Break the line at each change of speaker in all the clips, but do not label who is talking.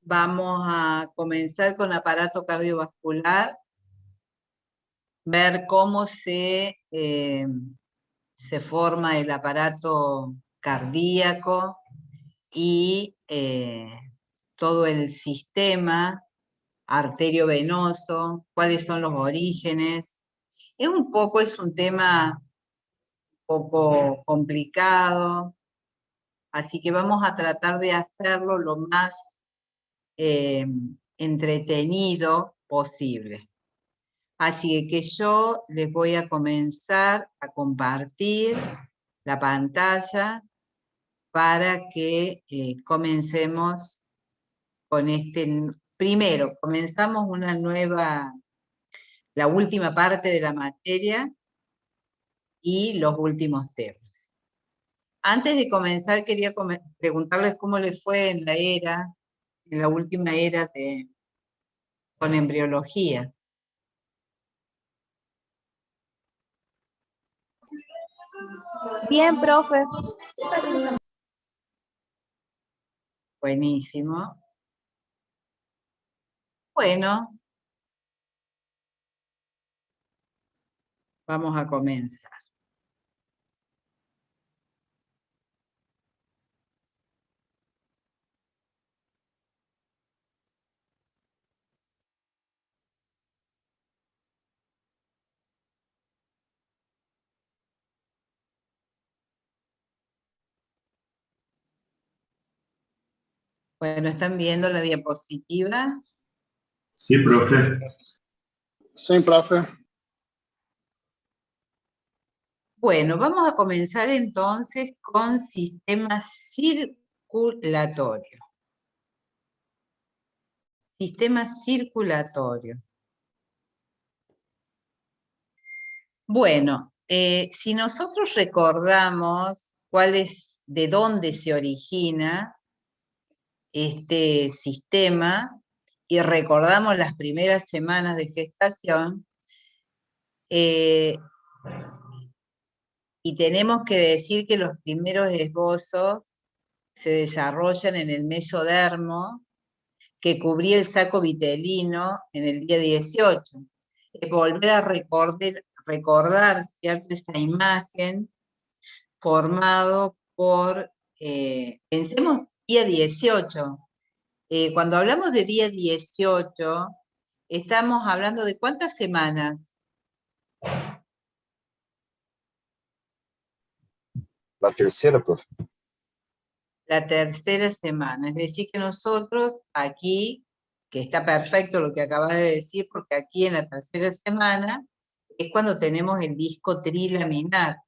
Vamos a comenzar con aparato cardiovascular, ver cómo se forma el aparato cardíaco y todo el sistema arteriovenoso, cuáles son los orígenes. Es un tema un poco complicado, así que vamos a tratar de hacerlo lo más entretenido posible. Así que yo les voy a comenzar a compartir la pantalla para que comencemos con primero, comenzamos la última parte de la materia y los últimos temas. Antes de comenzar, quería preguntarles cómo les fue en la última era con embriología.
Bien, profe.
Buenísimo. Bueno, vamos a comenzar. Bueno, ¿están viendo la diapositiva?
Sí, profe.
Sí, profe.
Bueno, vamos a comenzar entonces con sistema circulatorio. Sistema circulatorio. Bueno, si nosotros recordamos de dónde se origina este sistema y recordamos las primeras semanas de gestación, y tenemos que decir que los primeros esbozos se desarrollan en el mesodermo, que cubría el saco vitelino en el día 18. Es volver a recordar, ¿cierto?, esta imagen formado por, pensemos, día 18. Cuando hablamos de día 18, estamos hablando de ¿cuántas semanas?
La tercera, profe.
La tercera semana. Es decir, que nosotros aquí, que está perfecto lo que acabas de decir, porque aquí en la tercera semana es cuando tenemos el disco trilaminar,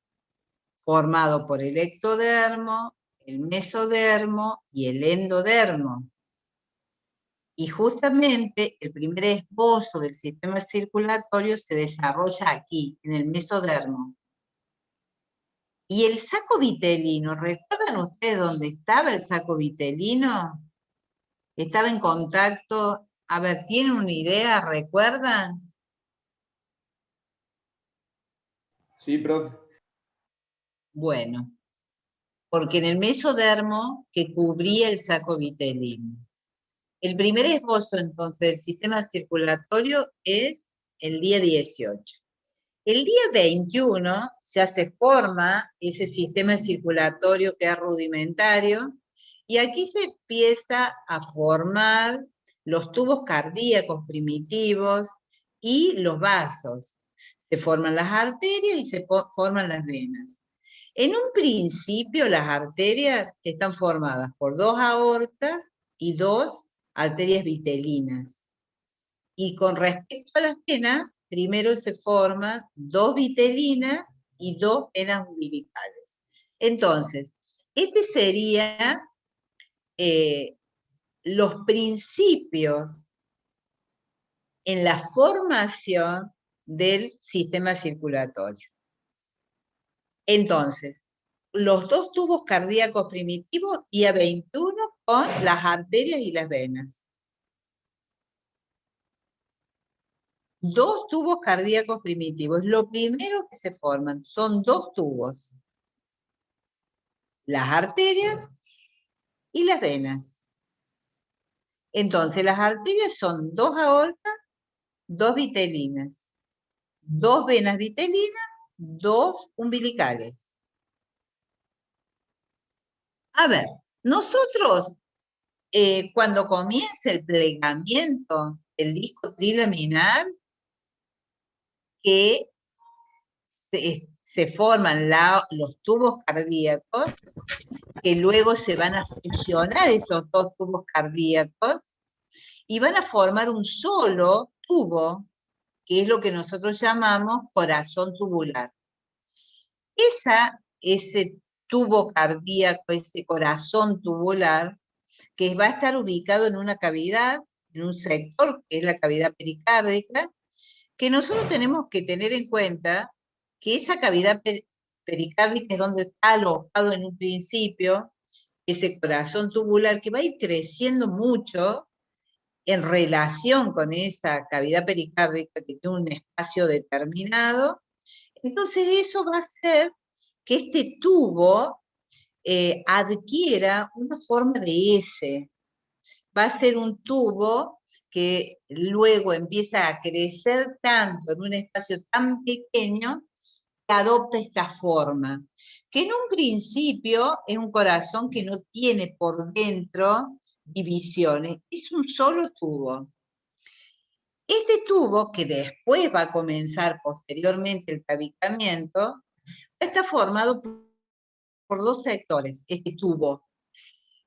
formado por el ectodermo, el mesodermo y el endodermo. Y justamente el primer esbozo del sistema circulatorio se desarrolla aquí, en el mesodermo. Y el saco vitelino, ¿recuerdan ustedes dónde estaba el saco vitelino? Estaba en contacto, a ver, ¿tienen una idea? ¿Recuerdan?
Sí, profe.
Bueno, porque en el mesodermo que cubría el saco vitelino. El primer esbozo, entonces, del sistema circulatorio es el día 18. El día 21 ya se forma ese sistema circulatorio que es rudimentario, y aquí se empieza a formar los tubos cardíacos primitivos y los vasos. Se forman las arterias y se forman las venas. En un principio las arterias están formadas por 2 aortas y 2 arterias vitelinas. Y con respecto a las venas, primero se forman 2 vitelinas y 2 venas umbilicales. Entonces, este sería los principios en la formación del sistema circulatorio. Entonces, los 2 tubos cardíacos primitivos y a 21 con las arterias y las venas. 2 tubos cardíacos primitivos. Lo primero que se forman son 2 tubos. Las arterias y las venas. Entonces, las arterias son 2 aortas, 2 vitelinas, 2 venas vitelinas, 2 umbilicales. A ver, nosotros, cuando comienza el plegamiento del disco trilaminar, que se forman los tubos cardíacos, que luego se van a fusionar esos 2 tubos cardíacos, y van a formar un solo tubo, que es lo que nosotros llamamos corazón tubular. Ese tubo cardíaco, ese corazón tubular, que va a estar ubicado en una cavidad, en un sector, que es la cavidad pericárdica, que nosotros tenemos que tener en cuenta que esa cavidad pericárdica es donde está alojado en un principio ese corazón tubular, que va a ir creciendo mucho en relación con esa cavidad pericárdica que tiene un espacio determinado. Entonces eso va a hacer que este tubo adquiera una forma de S. Va a ser un tubo que luego empieza a crecer tanto en un espacio tan pequeño que adopta esta forma, que en un principio es un corazón que no tiene por dentro divisiones, es un solo tubo. Este tubo, que después va a comenzar posteriormente el tabicamiento, está formado por 2 sectores. Este tubo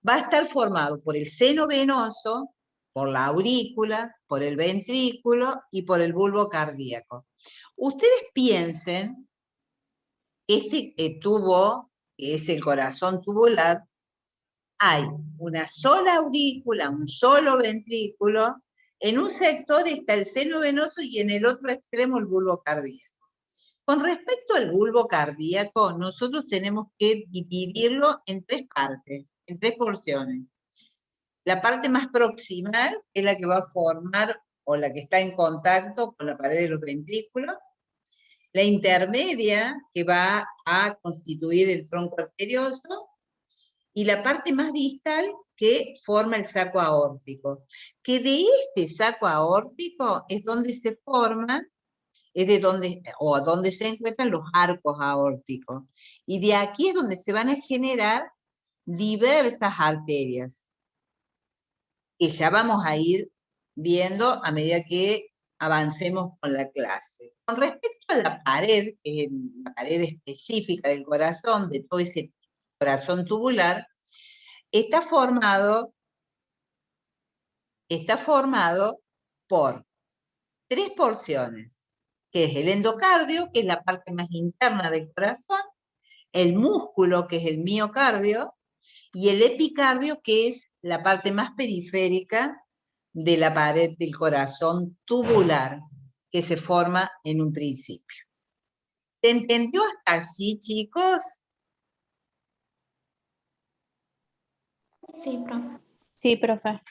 va a estar formado por el seno venoso, por la aurícula, por el ventrículo y por el bulbo cardíaco. Ustedes piensen, este tubo, que es el corazón tubular, hay una sola aurícula, un solo ventrículo, en un sector está el seno venoso y en el otro extremo el bulbo cardíaco. Con respecto al bulbo cardíaco, nosotros tenemos que dividirlo en 3 partes, en 3 porciones. La parte más proximal es la que va a formar o la que está en contacto con la pared de los ventrículos. La intermedia, que va a constituir el tronco arterioso, y la parte más distal, que forma el saco aórtico. Que de este saco aórtico es donde se forman, donde se encuentran los arcos aórticos. Y de aquí es donde se van a generar diversas arterias, que ya vamos a ir viendo a medida que avancemos con la clase. Con respecto a la pared, que es la pared específica del corazón, de todo ese corazón tubular, está formado por 3 porciones, que es el endocardio, que es la parte más interna del corazón, el músculo, que es el miocardio, y el epicardio, que es la parte más periférica de la pared del corazón tubular, que se forma en un principio. ¿Se entendió hasta allí, chicos?
Sí, profe.
Sí, profe.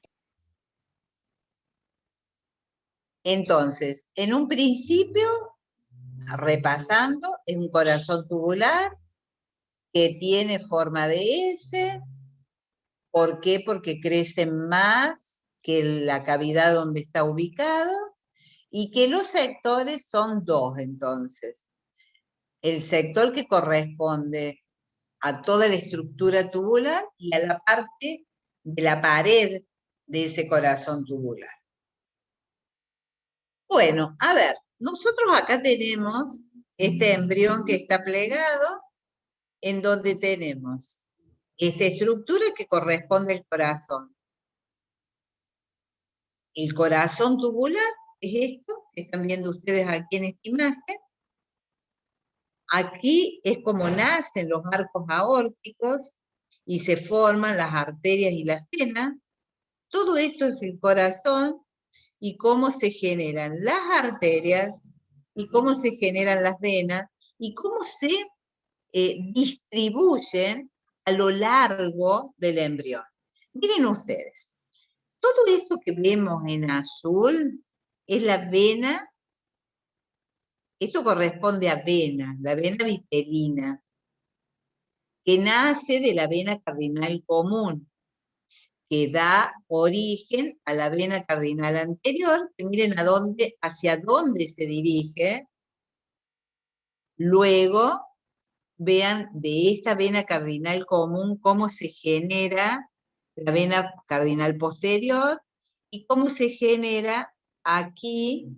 Entonces, en un principio, repasando, es un corazón tubular que tiene forma de S. ¿Por qué? Porque crece más que la cavidad donde está ubicado, y que los sectores son 2, entonces. El sector que corresponde a toda la estructura tubular y a la parte de la pared de ese corazón tubular. Bueno, a ver, nosotros acá tenemos este embrión que está plegado, en donde tenemos esta estructura que corresponde al corazón. El corazón tubular es esto que están viendo ustedes aquí en esta imagen. Aquí es como nacen los arcos aórticos y se forman las arterias y las venas. Todo esto es el corazón y cómo se generan las arterias y cómo se generan las venas y cómo se distribuyen a lo largo del embrión. Miren ustedes, todo esto que vemos en azul es la vena. Esto corresponde a vena, la vena vitelina, que nace de la vena cardinal común. que da origen a la vena cardinal anterior, que miren hacia dónde se dirige. Luego, vean de esta vena cardinal común cómo se genera la vena cardinal posterior y cómo se genera aquí,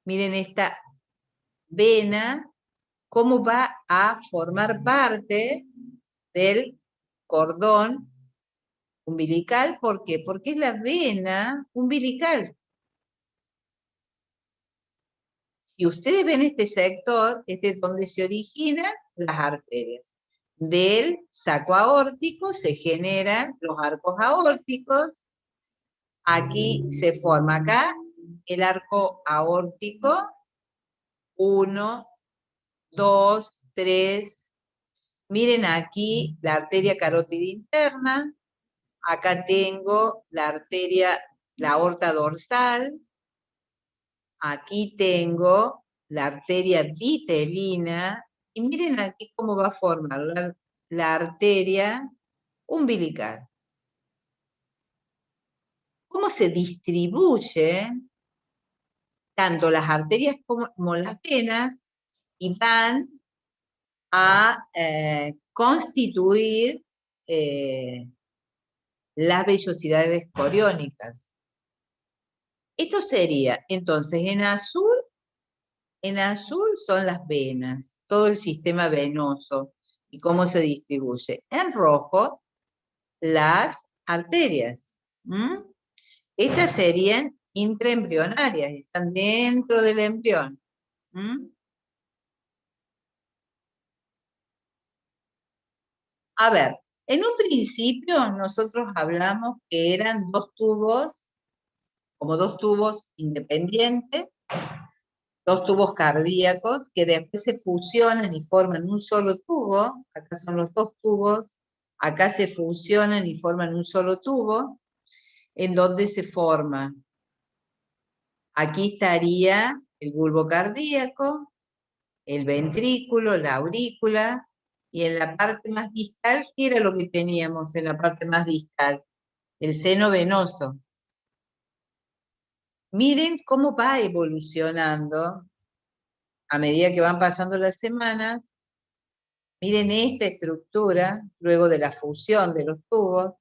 miren esta vena, cómo va a formar parte del cordón umbilical. ¿Por qué? Porque es la vena umbilical. Si ustedes ven este sector, este es donde se originan las arterias. Del saco aórtico se generan los arcos aórticos. Aquí se forma acá el arco aórtico. 1, 2, 3. Miren aquí la arteria carótida interna. Acá tengo la arteria, la aorta dorsal. Aquí tengo la arteria vitelina. Y miren aquí cómo va a formar la arteria umbilical. Cómo se distribuye tanto las arterias como las venas y van a constituir las vellosidades coriónicas. Esto sería, entonces, en azul son las venas, todo el sistema venoso y cómo se distribuye. En rojo, las arterias. Estas serían intraembrionarias, están dentro del embrión. A ver, en un principio nosotros hablamos que eran dos tubos, como dos tubos independientes, dos tubos cardíacos que después se fusionan y forman un solo tubo. Acá son los dos tubos, acá se fusionan y forman un solo tubo, en donde se forma. Aquí estaría el bulbo cardíaco, el ventrículo, la aurícula, y en la parte más distal, ¿qué era lo que teníamos en la parte más distal? El seno venoso. Miren cómo va evolucionando a medida que van pasando las semanas. Miren esta estructura, luego de la fusión de los tubos.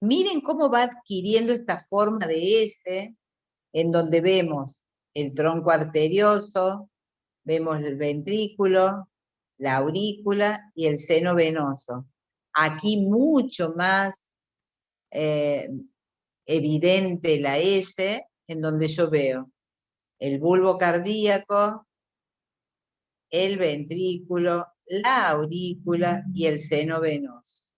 Miren cómo va adquiriendo esta forma de S, en donde vemos el tronco arterioso, vemos el ventrículo, la aurícula y el seno venoso. Aquí mucho más evidente la S, en donde yo veo el bulbo cardíaco, el ventrículo, la aurícula y el seno venoso,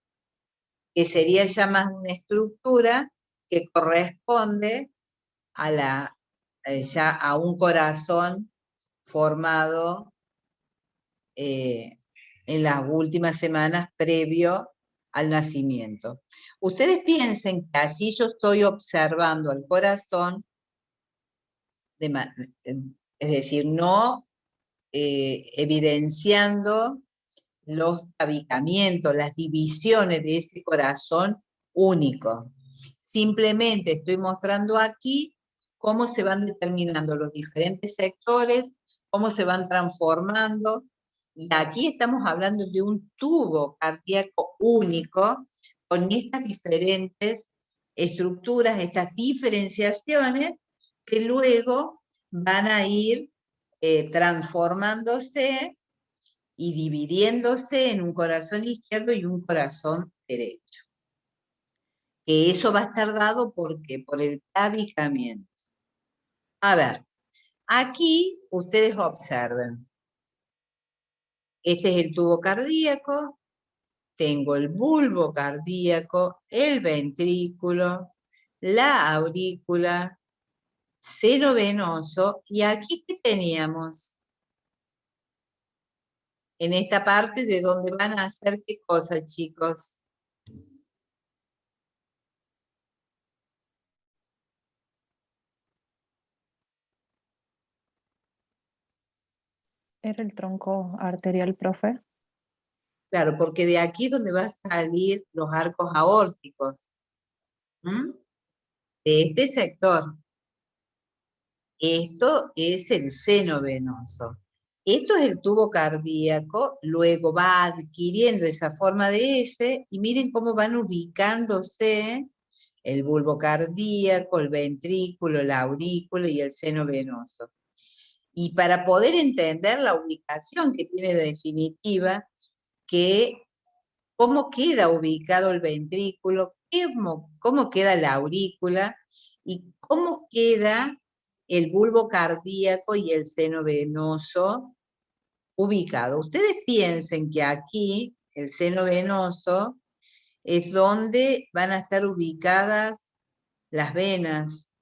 que sería ya más una estructura que corresponde a ya a un corazón formado en las últimas semanas previo al nacimiento. Ustedes piensen que así yo estoy observando al corazón, es decir, no evidenciando los tabicamientos, las divisiones de ese corazón único. Simplemente estoy mostrando aquí cómo se van determinando los diferentes sectores, cómo se van transformando. Y aquí estamos hablando de un tubo cardíaco único, con estas diferentes estructuras, estas diferenciaciones, que luego van a ir transformándose y dividiéndose en un corazón izquierdo y un corazón derecho. Que eso va a estar dado ¿por qué? Por el tabicamiento. A ver, aquí ustedes observen. Este es el tubo cardíaco, tengo el bulbo cardíaco, el ventrículo, la aurícula, seno venoso, y aquí ¿qué teníamos? En esta parte de donde van a hacer ¿qué cosa, chicos?
¿Era el tronco arterial, profe?
Claro, porque de aquí es donde van a salir los arcos aórticos. ¿m? De este sector. Esto es el seno venoso. Esto es el tubo cardíaco, luego va adquiriendo esa forma de S, y miren cómo van ubicándose el bulbo cardíaco, el ventrículo, la aurícula y el seno venoso. Y para poder entender la ubicación que tiene de definitiva, que cómo queda ubicado el ventrículo, cómo queda la aurícula, y cómo queda el bulbo cardíaco y el seno venoso ubicado. Ustedes piensen que aquí, el seno venoso, es donde van a estar ubicadas las venas.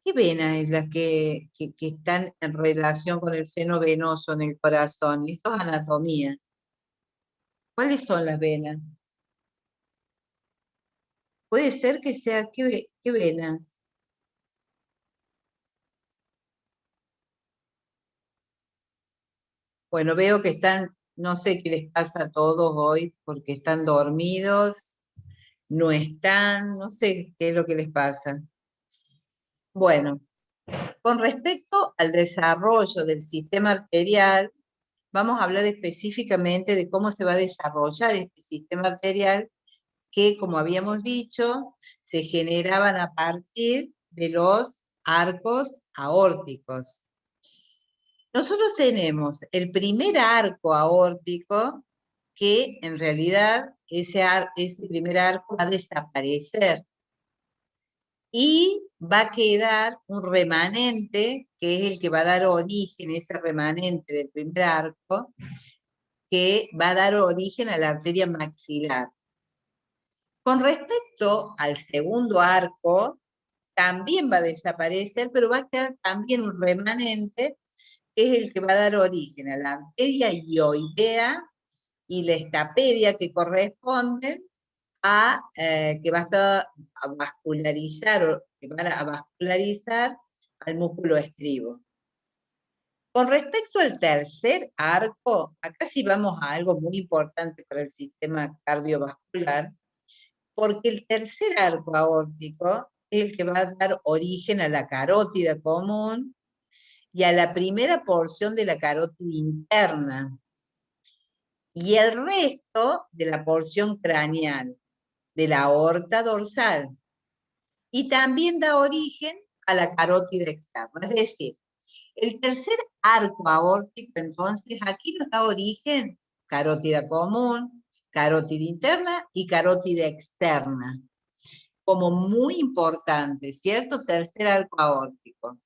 ¿Qué venas es las que están en relación con el seno venoso en el corazón? Esto es anatomía. ¿Cuáles son las venas? Puede ser que sea, ¿qué venas? Bueno, veo que están, no sé qué les pasa a todos hoy, porque están dormidos, no están, no sé qué es lo que les pasa. Bueno, con respecto al desarrollo del sistema arterial, vamos a hablar específicamente de cómo se va a desarrollar este sistema arterial, que, como habíamos dicho, se generaban a partir de los arcos aórticos. Nosotros tenemos el primer arco aórtico, que en realidad ese primer arco va a desaparecer, y va a quedar un remanente, que es el que va a dar origen, ese remanente del primer arco, que va a dar origen a la arteria maxilar. Con respecto al segundo arco, también va a desaparecer, pero va a quedar también un remanente, que es el que va a dar origen a la arteria ioidea y la estapedia, que corresponden a, que va a vascularizar, que van a vascularizar al músculo estribo. Con respecto al tercer arco, acá sí vamos a algo muy importante para el sistema cardiovascular, porque el tercer arco aórtico es el que va a dar origen a la carótida común y a la primera porción de la carótida interna, y el resto de la porción craneal, de la aorta dorsal, y también da origen a la carótida externa. Es decir, el tercer arco aórtico, entonces, aquí nos da origen carótida común, carótida interna y carótida externa, como muy importante, ¿cierto? Tercer arco aórtico.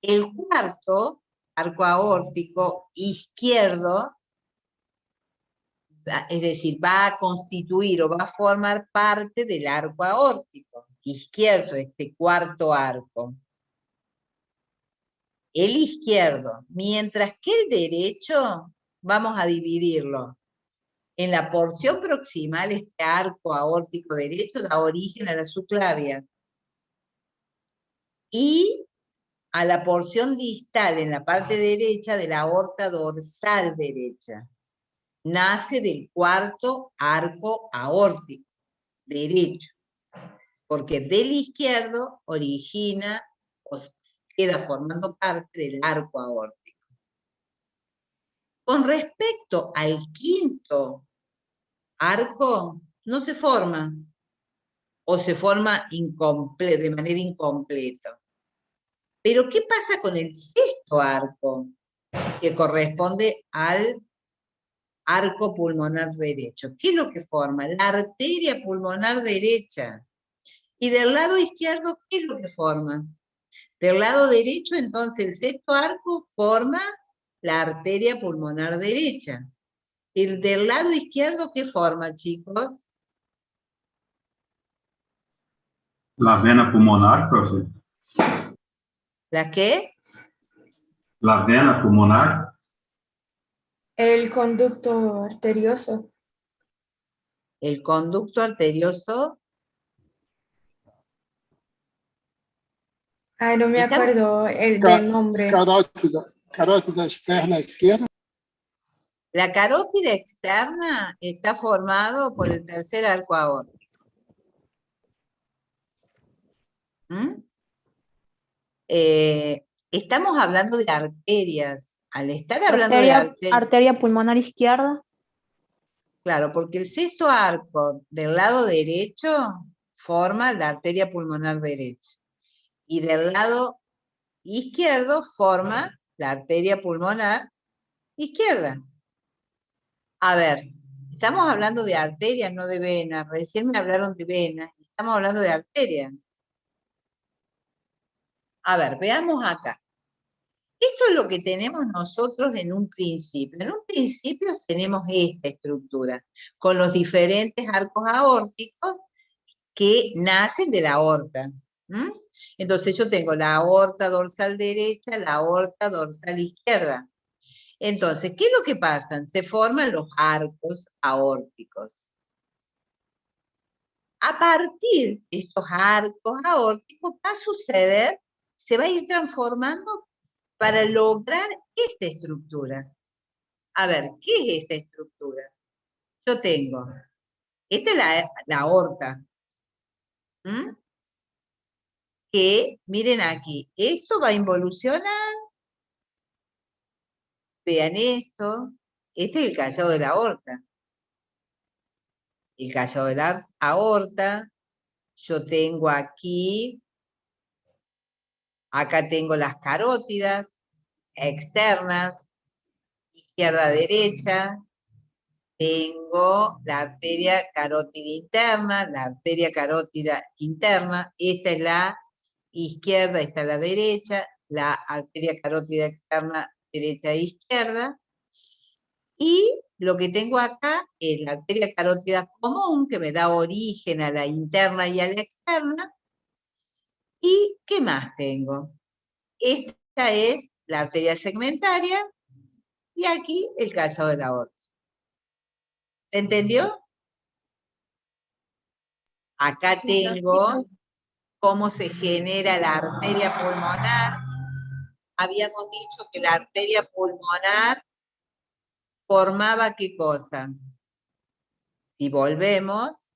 El cuarto arco aórtico izquierdo, es decir, va a constituir o va a formar parte del arco aórtico izquierdo, este cuarto arco. El izquierdo, mientras que el derecho, vamos a dividirlo. En la porción proximal, este arco aórtico derecho da origen a la subclavia, y a la porción distal, en la parte derecha, de la aorta dorsal derecha. Nace del cuarto arco aórtico derecho, porque del izquierdo origina o queda formando parte del arco aórtico. Con respecto al quinto arco, no se forma, o se forma de manera incompleta. Pero ¿qué pasa con el sexto arco, que corresponde al arco pulmonar derecho? ¿Qué es lo que forma? La arteria pulmonar derecha. Y del lado izquierdo, ¿qué es lo que forma? Del lado derecho, entonces, el sexto arco forma la arteria pulmonar derecha. El del lado izquierdo, ¿qué forma, chicos?
La vena pulmonar, profe.
¿La qué?
La vena pulmonar.
El conducto arterioso.
El conducto arterioso.
Ay, no me
Estamos-
acuerdo el del nombre.
Carótida externa izquierda.
La carótida externa está formado por el tercer arco aórtico. ¿Mm? Estamos hablando de arterias. Al estar hablando de arterias,
Arteria pulmonar izquierda.
claro, porque el sexto arco del lado derecho forma la arteria pulmonar derecha. Y del lado izquierdo forma la arteria pulmonar izquierda. A ver, estamos hablando de arterias, no de venas. Recién me hablaron de venas. Estamos hablando de arterias. A ver, veamos acá. Esto es lo que tenemos nosotros en un principio. En un principio tenemos esta estructura, con los diferentes arcos aórticos que nacen de la aorta. ¿Mm? Entonces yo tengo la aorta dorsal derecha, la aorta dorsal izquierda. Entonces, ¿qué es lo que pasa? Se forman los arcos aórticos. A partir de estos arcos aórticos va a suceder, se va a ir transformando para lograr esta estructura. A ver, ¿qué es esta estructura? Yo tengo, esta es la aorta, ¿m? Que, miren aquí, esto va a involucionar, vean esto, este es el callado de la aorta. El callado de la aorta, yo tengo aquí, acá tengo las carótidas externas, izquierda-derecha, tengo la arteria carótida interna, la arteria carótida interna, esta es la izquierda, esta es la derecha, la arteria carótida externa, derecha e izquierda, y lo que tengo acá es la arteria carótida común, que me da origen a la interna y a la externa, y ¿qué más tengo? Esta es la arteria segmentaria, y aquí el callado de la aorta. ¿Se entendió? Acá tengo cómo se genera la arteria pulmonar. Habíamos dicho que la arteria pulmonar formaba ¿qué cosa? Si volvemos,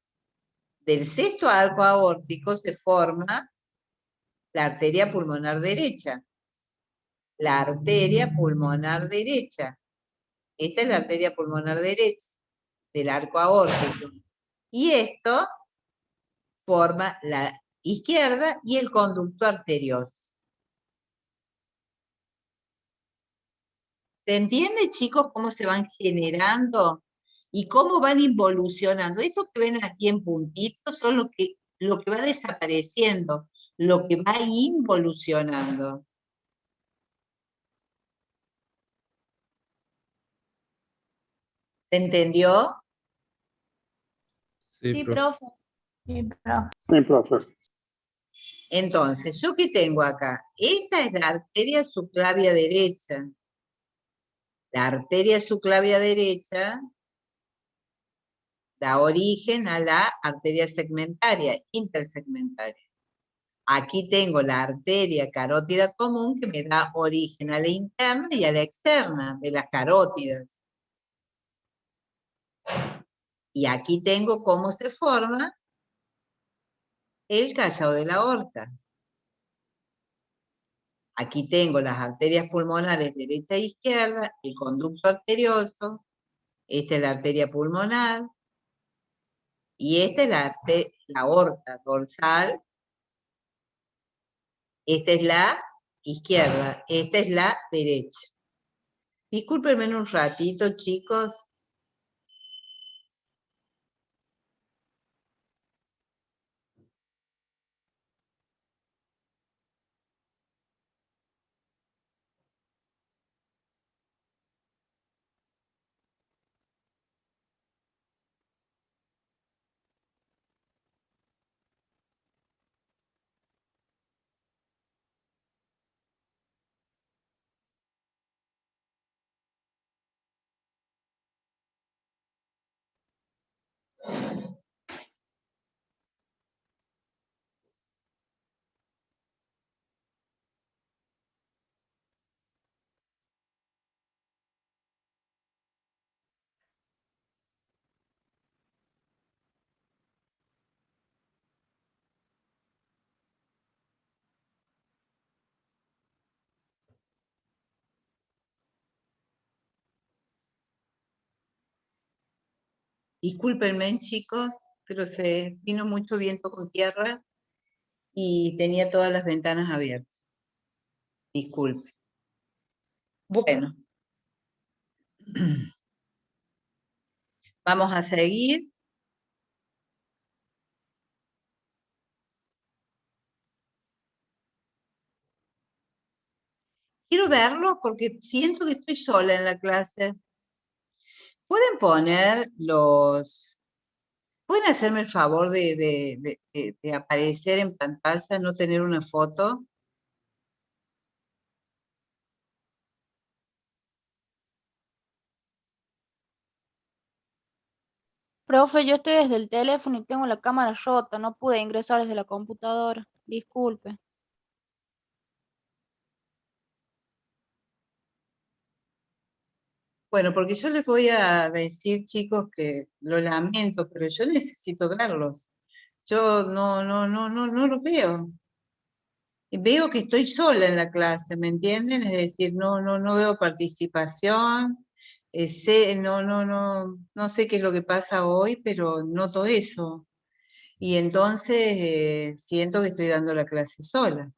del sexto arco aórtico se forma la arteria pulmonar derecha. La arteria pulmonar derecha. Esta es la arteria pulmonar derecha del arco aórtico. Y esto forma la izquierda y el conducto arterioso. ¿Se entiende, chicos, cómo se van generando y cómo van involucionando? Esto que ven aquí en puntitos son lo que va desapareciendo, lo que va involucionando. ¿Se entendió?
Sí, profe. Sí, profe.
Sí, profe.
Entonces, ¿yo qué tengo acá? Esta es la arteria subclavia derecha. La arteria subclavia derecha da origen a la arteria segmentaria, intersegmentaria. Aquí tengo la arteria carótida común que me da origen a la interna y a la externa de las carótidas. Y aquí tengo cómo se forma el callado de la aorta. Aquí tengo las arterias pulmonares derecha e izquierda, el conducto arterioso, esta es la arteria pulmonar, y esta es la aorta dorsal, esta es la izquierda, esta es la derecha. Discúlpenme un ratito, chicos. Discúlpenme, chicos, pero se vino mucho viento con tierra y tenía todas las ventanas abiertas. Disculpen. Bueno. Vamos a seguir. Quiero verlo porque siento que estoy sola en la clase. ¿Pueden poner los... ¿Pueden hacerme el favor de aparecer en pantalla, no tener una foto?
Profe, yo estoy desde el teléfono y tengo la cámara rota, no pude ingresar desde la computadora. Disculpe.
Bueno, porque yo les voy a decir, chicos, que lo lamento, pero yo necesito verlos. Yo no los veo. Veo que estoy sola en la clase, ¿me entienden? Es decir, no veo participación, no sé qué es lo que pasa hoy, pero noto eso. Y entonces siento que estoy dando la clase sola.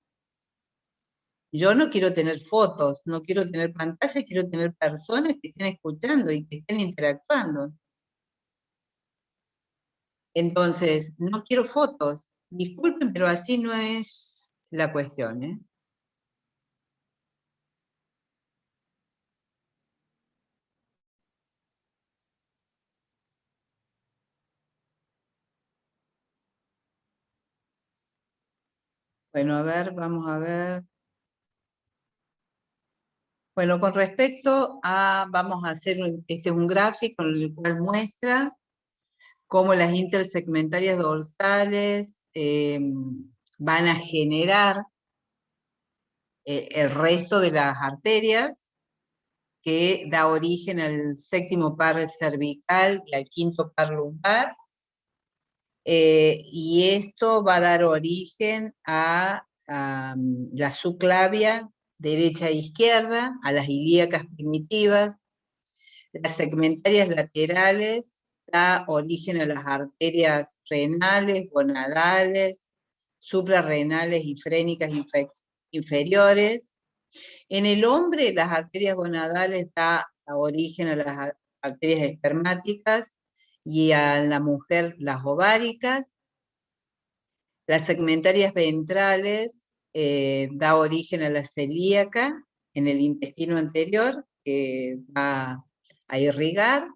Yo no quiero tener fotos, no quiero tener pantallas, quiero tener personas que estén escuchando y que estén interactuando. Entonces, no quiero fotos. Disculpen, pero así no es la cuestión, ¿eh? Bueno, a ver, vamos a ver. Bueno, con respecto a, vamos a hacer un gráfico en el cual muestra cómo las intersegmentarias dorsales van a generar el resto de las arterias, que da origen al séptimo par cervical y al quinto par lumbar, y esto va a dar origen a la subclavia derecha e izquierda, a las ilíacas primitivas, las segmentarias laterales, da origen a las arterias renales, gonadales, suprarrenales y frénicas inferiores. En el hombre, las arterias gonadales da origen a las arterias espermáticas y a la mujer las ováricas. Las segmentarias ventrales da origen a la celíaca en el intestino anterior, que va a irrigar.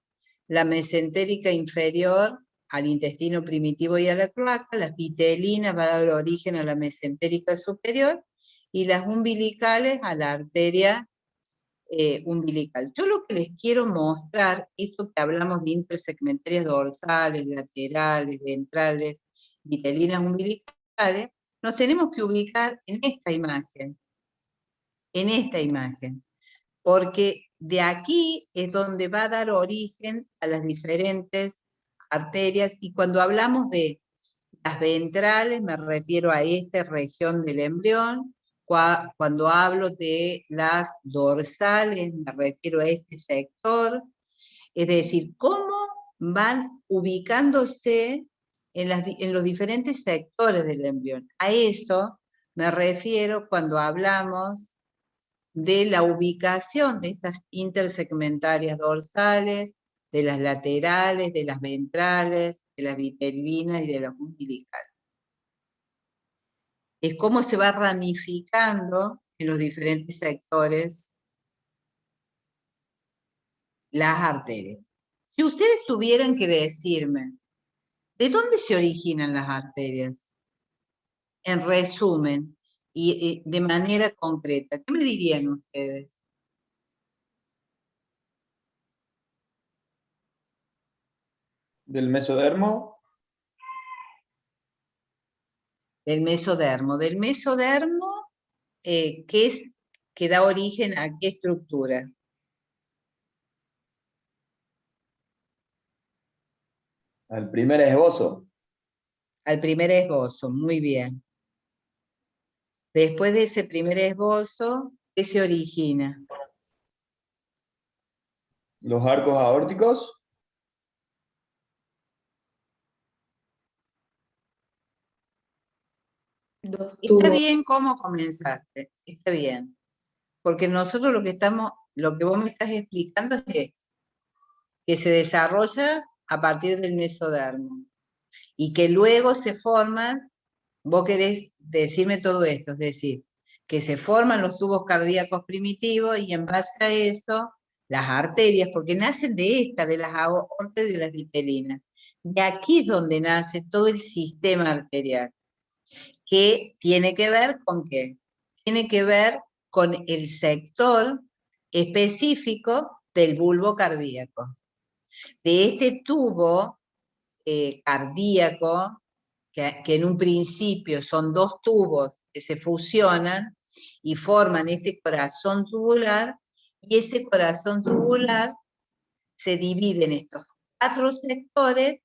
La mesentérica inferior al intestino primitivo y a la cloaca. La pitelina va a dar origen a la mesentérica superior, y las umbilicales a la arteria umbilical. Yo lo que les quiero mostrar, esto que hablamos de intersegmentarias dorsales, laterales, ventrales, vitelinas umbilicales, nos tenemos que ubicar en esta imagen, porque de aquí es donde va a dar origen a las diferentes arterias, y cuando hablamos de las ventrales me refiero a esta región del embrión. Cuando hablo de las dorsales me refiero a este sector. Es decir, cómo van ubicándose en los diferentes sectores del embrión. A eso me refiero cuando hablamos de la ubicación de estas intersegmentarias dorsales, de las laterales, de las ventrales, de las vitelinas y de las umbilicales. Es cómo se va ramificando en los diferentes sectores las arterias. Si ustedes tuvieran que decirme, ¿de dónde se originan las arterias? En resumen, y de manera concreta, ¿qué me dirían ustedes?
Del mesodermo.
Del mesodermo. Del mesodermo, que da origen a qué estructura?
Al primer esbozo.
Al primer esbozo, muy bien. Después de ese primer esbozo, ¿qué se origina?
Los arcos aórticos.
Dos
Está
tubos.
bien cómo comenzaste, está bien. Porque nosotros lo que vos me estás explicando es esto, que se desarrolla a partir del mesodermo y que luego se forman, vos querés decirme todo esto, es decir, que se forman los tubos cardíacos primitivos y en base a eso, las arterias, porque nacen de las aortas y de las vitelinas. De aquí es donde nace todo el sistema arterial, que tiene que ver con ¿qué? Tiene que ver con el sector específico del bulbo cardíaco. De este tubo cardíaco, que en un principio son dos tubos que se fusionan y forman ese corazón tubular, y ese corazón tubular se divide en estos 4 sectores,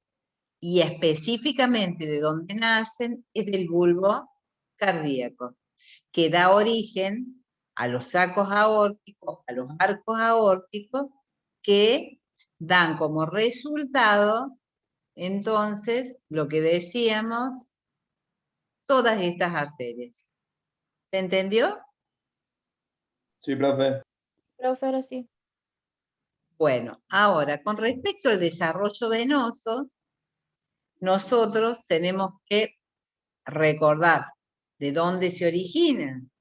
y específicamente de donde nacen es del bulbo cardíaco, que da origen a los sacos aórticos, a los arcos aórticos, que dan como resultado, entonces, lo que decíamos, todas estas arterias. ¿Se entendió?
Sí, profe.
Profe, ahora sí.
Bueno, ahora, con respecto al desarrollo venoso, nosotros tenemos que recordar de dónde se originan.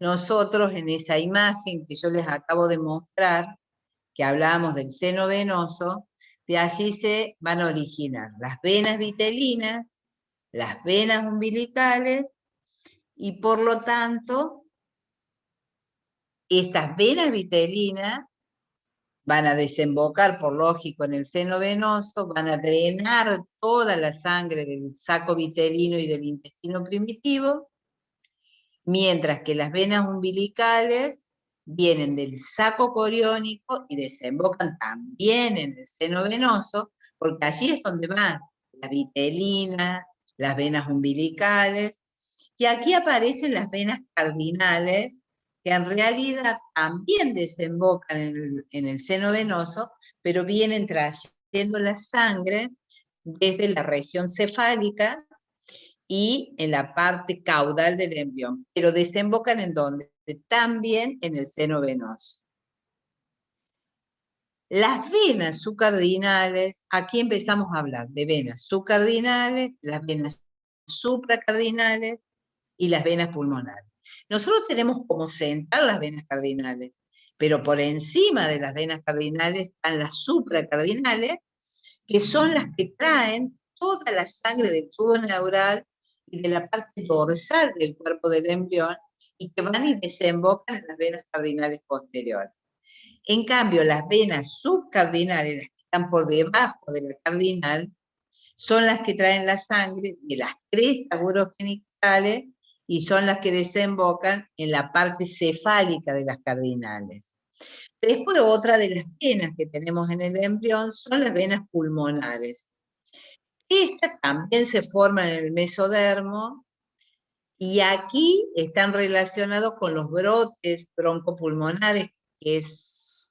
Nosotros en esa imagen que yo les acabo de mostrar, que hablábamos del seno venoso, de allí se van a originar las venas vitelinas, las venas umbilicales, y por lo tanto, estas venas vitelinas van a desembocar, por lógico, en el seno venoso, van a drenar toda la sangre del saco vitelino y del intestino primitivo, mientras que las venas umbilicales vienen del saco coriónico y desembocan también en el seno venoso, porque allí es donde van la vitelina, las venas umbilicales, y aquí aparecen las venas cardinales, que en realidad también desembocan en el seno venoso, pero vienen trayendo la sangre desde la región cefálica y en la parte caudal del embrión, pero desembocan ¿en dónde? También en el seno venoso. Las venas subcardinales, aquí empezamos a hablar de venas subcardinales, las venas supracardinales y las venas pulmonares. Nosotros tenemos como central las venas cardinales, pero por encima de las venas cardinales están las supracardinales, que son las que traen toda la sangre del tubo neural y de la parte dorsal del cuerpo del embrión, y que van y desembocan en las venas cardinales posteriores. En cambio, las venas subcardinales, las que están por debajo de la cardinal, son las que traen la sangre de las crestas urogenitales y son las que desembocan en la parte cefálica de las cardinales. Después, otra de las venas que tenemos en el embrión son las venas pulmonares. Estas también se forman en el mesodermo, y aquí están relacionados con los brotes broncopulmonares, que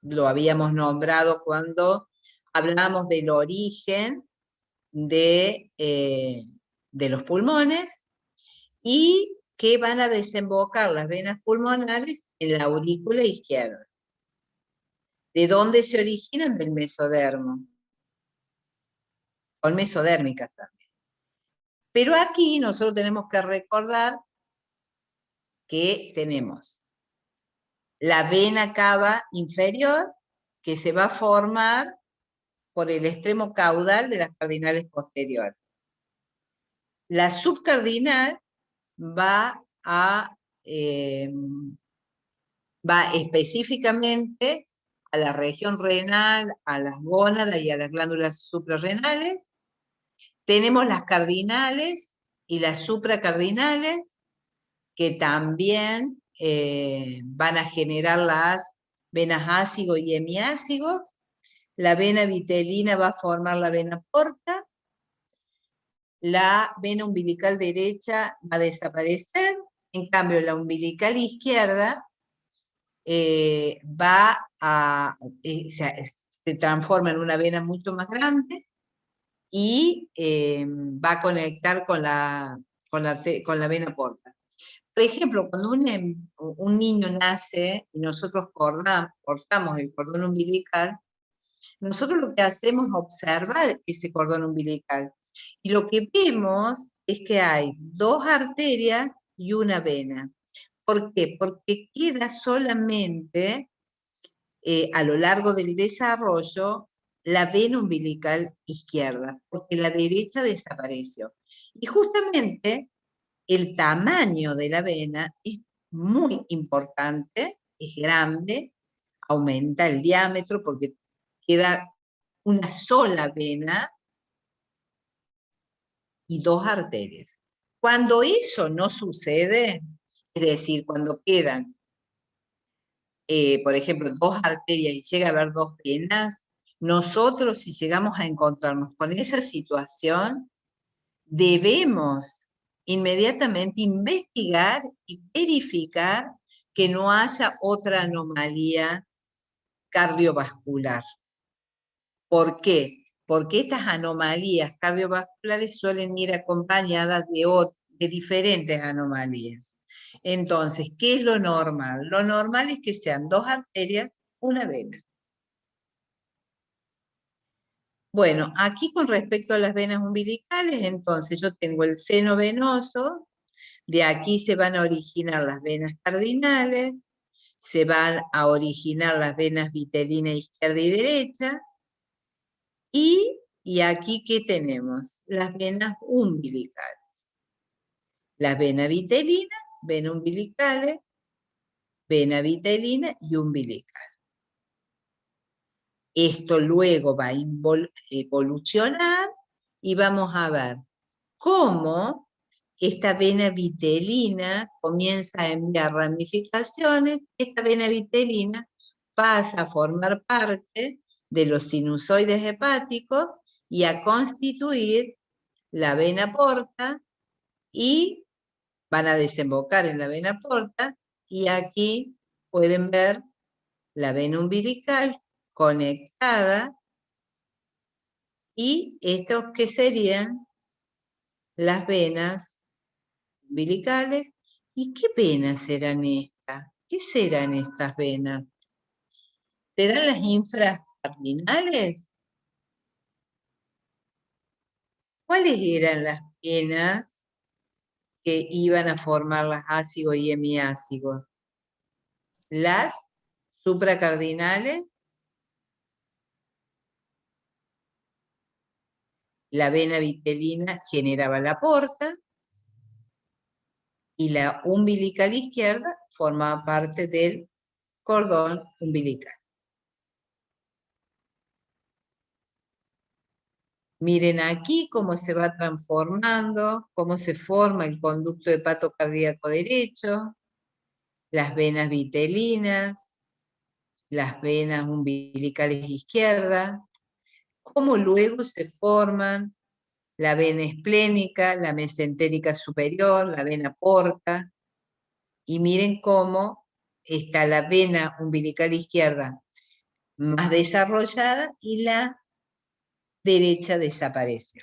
lo habíamos nombrado cuando hablábamos del origen de los pulmones, y que van a desembocar las venas pulmonares en la aurícula izquierda. ¿De dónde se originan? Del mesodermo. Son mesodérmicas también. Pero aquí nosotros tenemos que recordar que tenemos la vena cava inferior, que se va a formar por el extremo caudal de las cardinales posteriores. La subcardinal va específicamente a la región renal, a las gónadas y a las glándulas suprarrenales. Tenemos las cardinales y las supracardinales, que también van a generar las venas ácido y hemiácigos. La vena vitelina va a formar la vena porta. La vena umbilical derecha va a desaparecer. En cambio, la umbilical izquierda se transforma en una vena mucho más grande y va a conectar con la vena porta. Por ejemplo, cuando un niño nace y nosotros cortamos el cordón umbilical, nosotros lo que hacemos es observar ese cordón umbilical. Y lo que vemos es que hay 2 arterias y una vena. ¿Por qué? Porque queda solamente a lo largo del desarrollo la vena umbilical izquierda, porque la derecha desapareció. Y justamente el tamaño de la vena es muy importante, es grande, aumenta el diámetro porque queda una sola vena y 2 arterias. Cuando eso no sucede, es decir, cuando quedan, por ejemplo, 2 arterias y llega a haber 2 venas, nosotros si llegamos a encontrarnos con esa situación, debemos inmediatamente investigar y verificar que no haya otra anomalía cardiovascular. ¿Por qué? Porque estas anomalías cardiovasculares suelen ir acompañadas de diferentes anomalías. Entonces, ¿qué es lo normal? Lo normal es que sean 2 arterias, una vena. Bueno, aquí con respecto a las venas umbilicales, entonces yo tengo el seno venoso, de aquí se van a originar las venas cardinales, se van a originar las venas vitelina izquierda y derecha, y aquí, ¿qué tenemos? Las venas umbilicales. La vena vitelina, vena umbilicales, vena vitelina y umbilical. Esto luego va a evolucionar y vamos a ver cómo esta vena vitelina comienza a enviar ramificaciones. Esta vena vitelina pasa a formar parte de los sinusoides hepáticos y a constituir la vena porta y van a desembocar en la vena porta y aquí pueden ver la vena umbilical conectada y estos que serían las venas umbilicales. ¿Y qué venas serán estas? ¿Qué serán estas venas? ¿Serán las infracardinales? ¿Cuáles eran las venas que iban a formar las ácigos y hemiácigos? Las supracardinales, la vena vitelina generaba la porta, y la umbilical izquierda formaba parte del cordón umbilical. Miren aquí cómo se va transformando, cómo se forma el conducto hepatocardíaco derecho, las venas vitelinas, las venas umbilicales izquierdas, cómo luego se forman la vena esplénica, la mesentérica superior, la vena porta, y miren cómo está la vena umbilical izquierda más desarrollada y la derecha desapareció.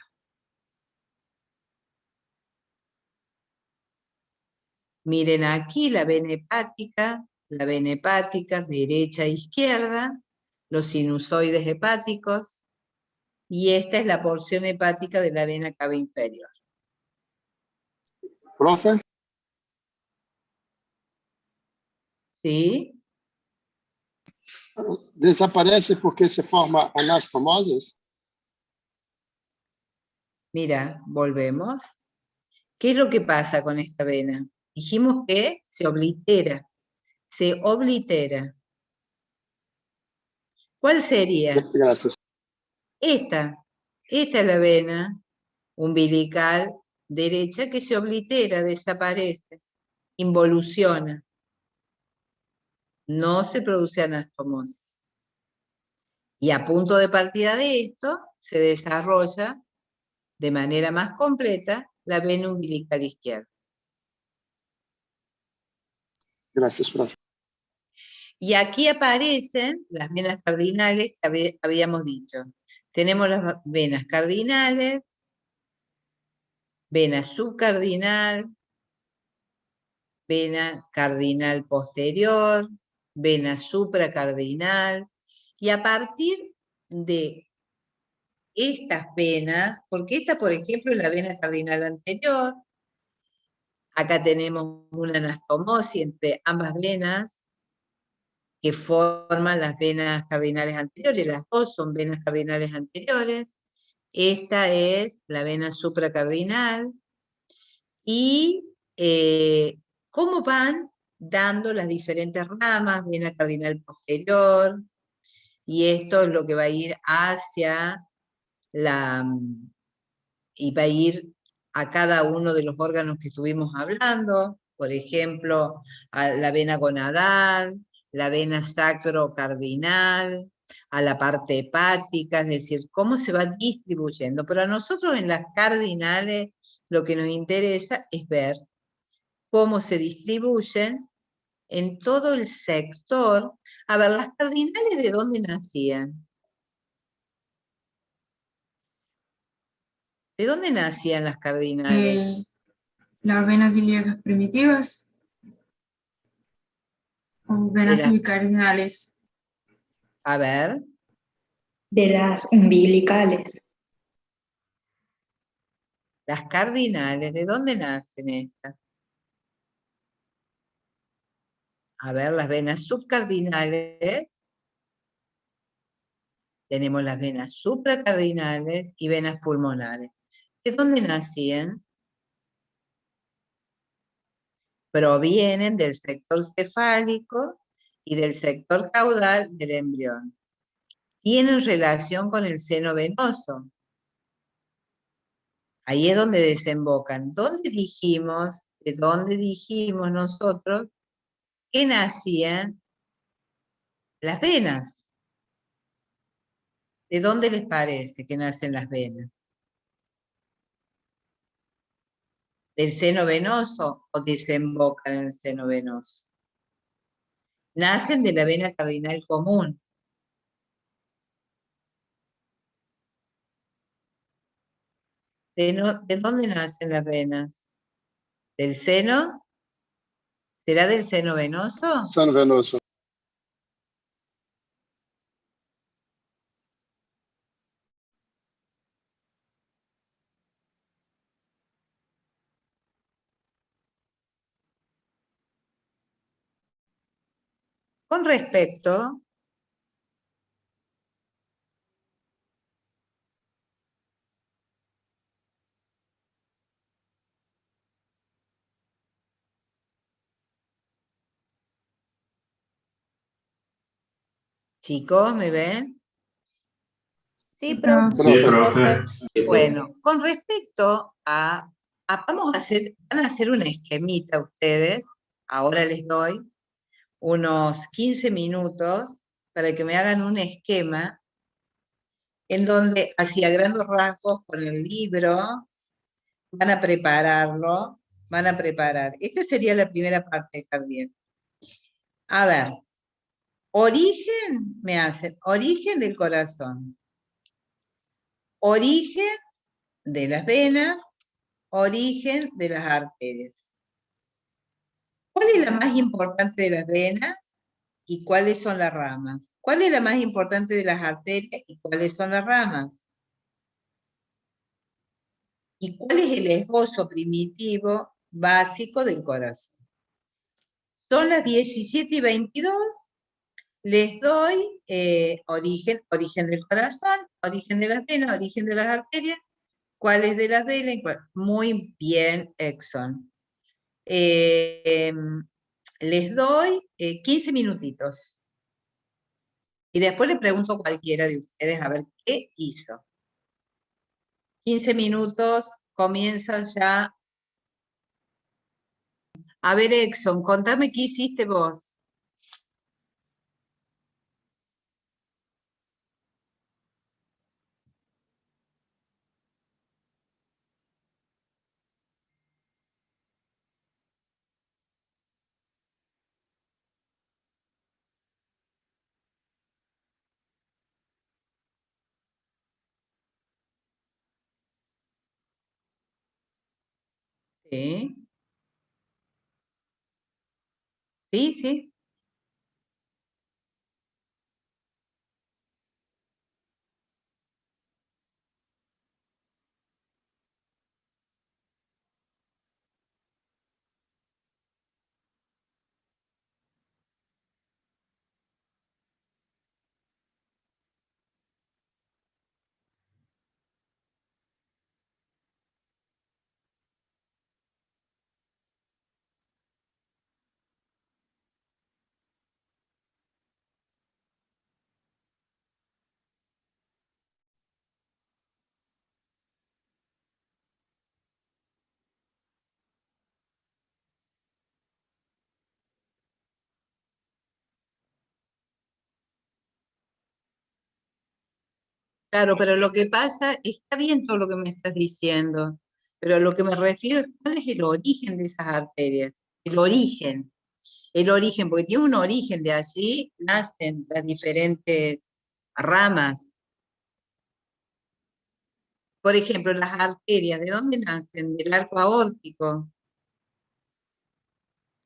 Miren aquí la vena hepática derecha e izquierda, los sinusoides hepáticos, y esta es la porción hepática de la vena cava inferior.
Profe,
¿Sí?
desaparece porque se forma anastomosis.
Mira, volvemos. ¿Qué es lo que pasa con esta vena? Dijimos que se oblitera. Se oblitera. ¿Cuál sería?
Gracias.
Esta es la vena umbilical derecha que se oblitera, desaparece, involuciona. No se produce anastomosis. Y a punto de partida de esto, se desarrolla de manera más completa la vena umbilical izquierda.
Gracias, profe.
Y aquí aparecen las venas cardinales que habíamos dicho. Tenemos las venas cardinales, vena subcardinal, vena cardinal posterior, vena supracardinal, y a partir de estas venas, porque esta, por ejemplo, es la vena cardinal anterior, acá tenemos una anastomosis entre ambas venas, que forman las venas cardinales anteriores, las dos son venas cardinales anteriores, esta es la vena supracardinal, y cómo van dando las diferentes ramas, vena cardinal posterior, y esto es lo que va a ir hacia y va a ir a cada uno de los órganos que estuvimos hablando, por ejemplo, a la vena gonadal, la vena sacrocardinal, a la parte hepática, es decir, cómo se va distribuyendo. Pero a nosotros en las cardinales lo que nos interesa es ver cómo se distribuyen en todo el sector. A ver, las cardinales, ¿de dónde nacían? ¿De dónde nacían las cardinales?
Las venas ilíacas primitivas o
De
venas
las,
semicardinales.
a ver,
De las umbilicales.
las cardinales, ¿de dónde nacen estas? A ver, las venas subcardinales, tenemos las venas supracardinales y venas pulmonares. ¿De dónde nacían? Provienen del sector cefálico y del sector caudal del embrión. Tienen relación con el seno venoso. Ahí es donde desembocan. ¿De dónde dijimos nosotros que nacían las venas? ¿De dónde les parece que nacen las venas? ¿Del seno venoso o desembocan en el seno venoso? Nacen de la vena cardinal común. ¿De dónde nacen las venas? ¿Del seno? ¿Será del seno venoso?
Seno venoso.
Con respecto chicos, ¿me ven?
Sí,
Profe.
Sí,
Profe.
profe.
Bueno, con respecto van a hacer una esquemita ustedes, ahora les doy unos 15 minutos para que me hagan un esquema en donde, así a grandes rasgos, con el libro, van a prepararlo, van a preparar. Esta sería la primera parte de cardíaco. A ver, origen, me hacen, origen del corazón, origen de las venas, origen de las arterias. ¿Cuál es la más importante de las venas y cuáles son las ramas? ¿Cuál es la más importante de las arterias y cuáles son las ramas? ¿Y cuál es el esbozo primitivo básico del corazón? Son las 17:22, les doy origen del corazón, origen de las venas, origen de las arterias, cuáles de las venas, muy bien, Exxon. Les doy 15 minutitos. Y después le pregunto a cualquiera de ustedes a ver qué hizo. 15 minutos, comienza ya. A ver, Exxon, contame qué hiciste vos. Sí. Sí, sí. Claro, pero lo que pasa, está bien todo lo que me estás diciendo, pero a lo que me refiero es cuál es el origen de esas arterias. El origen, porque tiene un origen, de allí nacen las diferentes ramas. Por ejemplo, las arterias, ¿de dónde nacen? Del arco aórtico.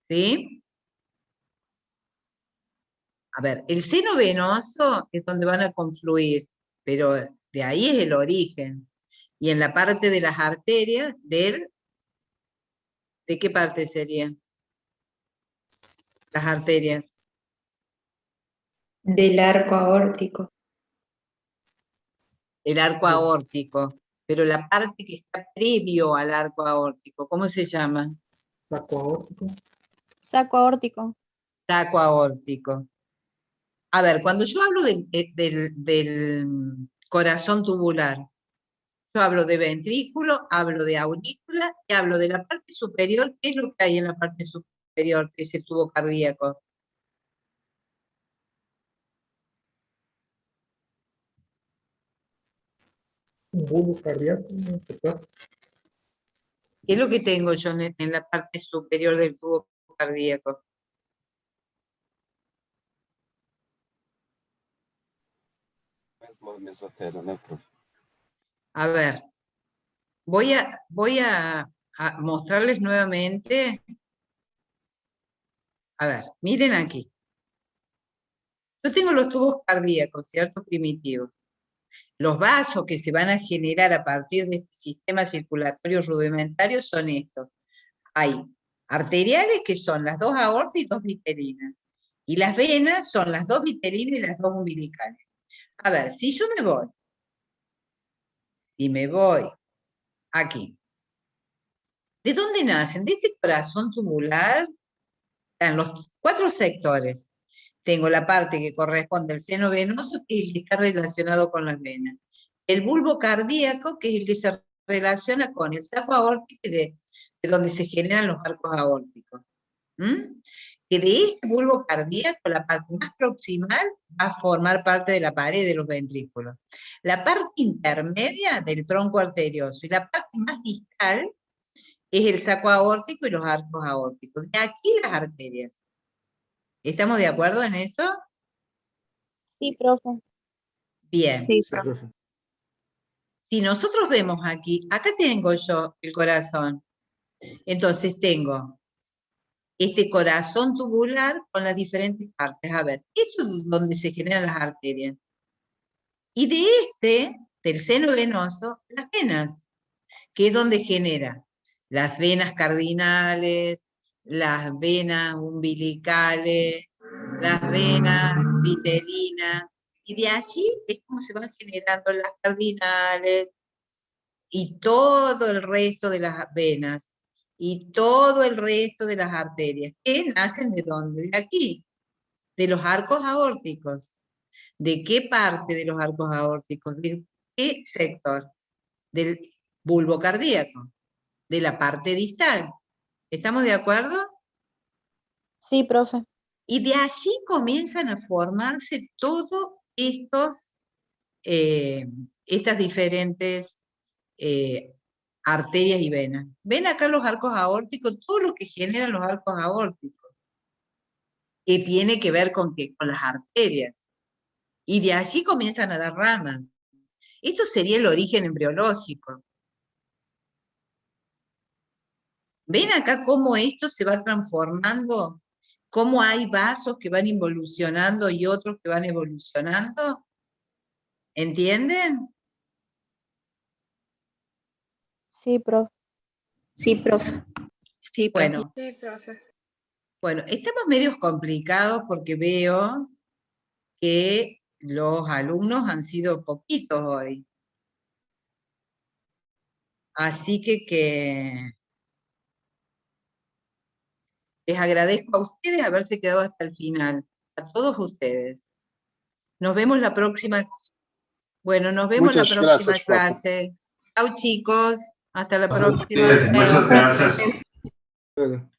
¿Sí? A ver, el seno venoso es donde van a confluir, pero de ahí es el origen. Y en la parte de las arterias, ¿de qué parte sería? Las arterias.
Del arco aórtico.
El arco aórtico, pero la parte que está previo al arco aórtico, ¿cómo se llama?
Saco aórtico.
Saco aórtico.
Saco aórtico. A ver, cuando yo hablo del corazón tubular, yo hablo de ventrículo, hablo de aurícula y hablo de la parte superior. ¿Qué es lo que hay en la parte superior, que es el tubo cardíaco?
Un bulbo cardíaco.
¿Qué es lo que tengo yo en la parte superior del tubo cardíaco?
Mesmo mesotélio, né, prof?
A ver, voy a mostrarles nuevamente. A ver, miren aquí. Yo tengo los tubos cardíacos, ¿cierto? Primitivos. Los vasos que se van a generar a partir de este sistema circulatorio rudimentario son estos. Hay arteriales, que son las dos aortas y dos vitelinas. Y las venas son las dos vitelinas y las dos umbilicales. A ver, si yo me voy aquí. ¿De dónde nacen? De este corazón tubular están los 4 sectores. Tengo la parte que corresponde al seno venoso, que es el que está relacionado con las venas. El bulbo cardíaco, que es el que se relaciona con el saco aórtico, de donde se generan los arcos aórticos. Que de este bulbo cardíaco, la parte más proximal va a formar parte de la pared de los ventrículos. La parte intermedia del tronco arterioso y la parte más distal es el saco aórtico y los arcos aórticos. De aquí las arterias. ¿Estamos de acuerdo en eso?
Sí, profe.
Bien.
Sí,
Sí, profe.
Si nosotros vemos aquí, acá tengo yo el corazón. Entonces tengo este corazón tubular con las diferentes partes. A ver, eso es donde se generan las arterias. Y de del seno venoso, las venas, que es donde genera las venas cardinales, las venas umbilicales, las venas vitelinas, y de allí es como se van generando las cardinales y todo el resto de las venas y todo el resto de las arterias, que nacen ¿de dónde? De aquí, de los arcos aórticos. ¿De qué parte de los arcos aórticos? ¿De qué sector? Del bulbo cardíaco, de la parte distal. ¿Estamos de acuerdo?
Sí, profe.
Y de allí comienzan a formarse todos estas diferentes arterias y venas. ¿Ven acá los arcos aórticos? Todo lo que generan los arcos aórticos, que tiene que ver con las arterias. Y de allí comienzan a dar ramas. Esto sería el origen embriológico. ¿Ven acá cómo esto se va transformando? cómo hay vasos que van involucionando y otros que van evolucionando? ¿Entienden?
Sí, profe.
Sí, profe.
Sí, profe.
Bueno,
Sí, profe.
bueno, estamos medios complicados porque veo que los alumnos han sido poquitos hoy. Así que les agradezco a ustedes haberse quedado hasta el final, a todos ustedes. Nos vemos la próxima. Bueno, nos vemos
Muchas
la próxima
gracias, profe.
clase. Chau, chicos. Hasta la
A
próxima.
ustedes, muchas gracias.
Luego.